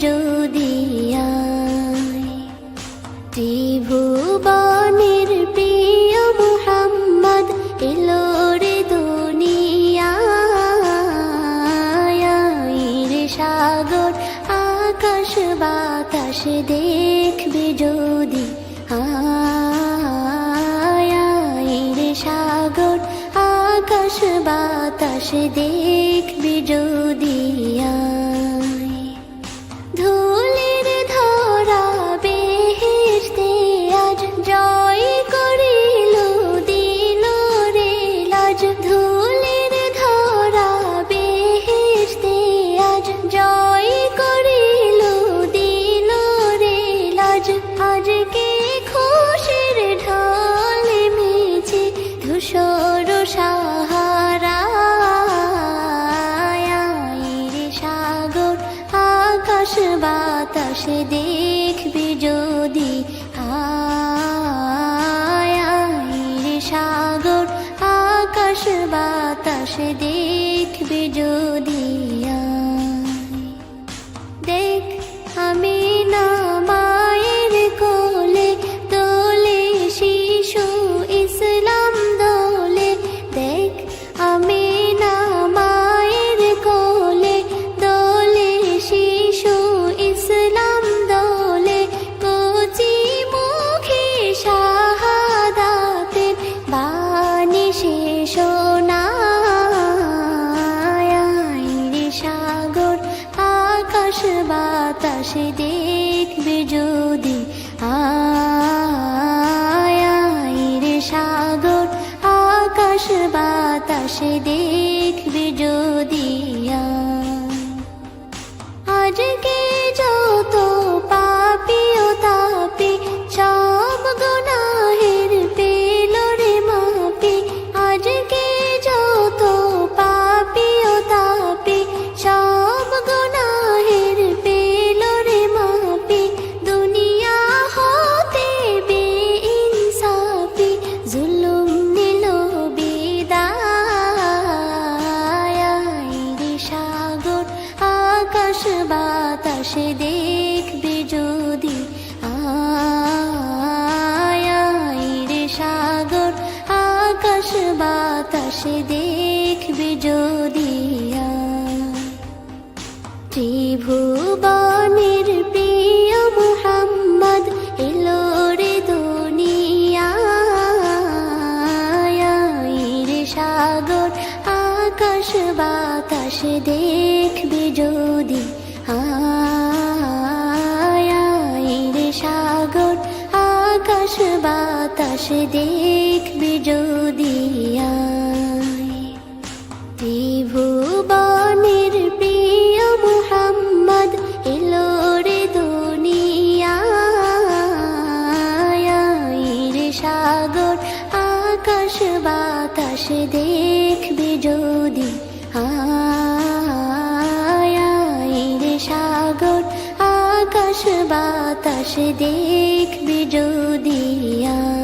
যদি আয়। ত্রিভুবনের প্রিয় মুহাম্মদ এলো রে দুনিয়ায়। রে সাগর আকাশ বাতাস দেখবে যদি আয়। রে সাগর আকাশ বাতাস দেখবে যদি আয়। ধুলির ধরা বেহেশতে আজ জয় করিল দিল রে লাজ। ধুলির ধরা বেহেশতে আজ জয় করিল দিল রে লাজ। আজকে খুশির ঢল মেছে ধূসর সাহারা। রে সাগর আকাশ বাতাস দেখবে যদি আয়। রে সাগর আকাশ বাতাস দেখবে যদি আয়। দেখ আমি না মায়ের কোলে দোলে শিশু ইসলাম দোলে। দেখ আমি না মায়ের কোলে দোলে শিশু ইসলাম দোলে। কচি মুখে শাহাদাতের বাণী শেষ শোনায়। রে সাগর আকাশ বাতাস দেখবে যদি আয়। রে সাগর আকাশ বাতাস দেখবে যদি আয়। আজকে যত পাপী ও তাপী সব গুনাহের পেল রে মাপি। আজকে যত পাপী ও তাপী সব গুনাহের পেল রে মাপি। দুনিয়া হতে বেইনসাফি জুলুম নিল বিদায়। রে সাগর আকাশ বাতাস দেখবে যদি আয়। রে সাগর আকাশ বাতাস দেখবে যদি আয়। ত্রিভুবনের প্রিয় মুহাম্মদ এলো রে দুনিয়ায়। রে সাগর আকাশ বাতাস দেখবে যদি আয়। রে সাগর আকাশ বাতাস দেখবে যদি আয়। ত্রিভুবনের প্রিয় মুহাম্মদ এলো রে দুনিয়ায়। রে সাগর আকাশ বাতাস দেখবে যদি আয়। রে সাগর আকাশ বাতাস দেখবে যদি আয়।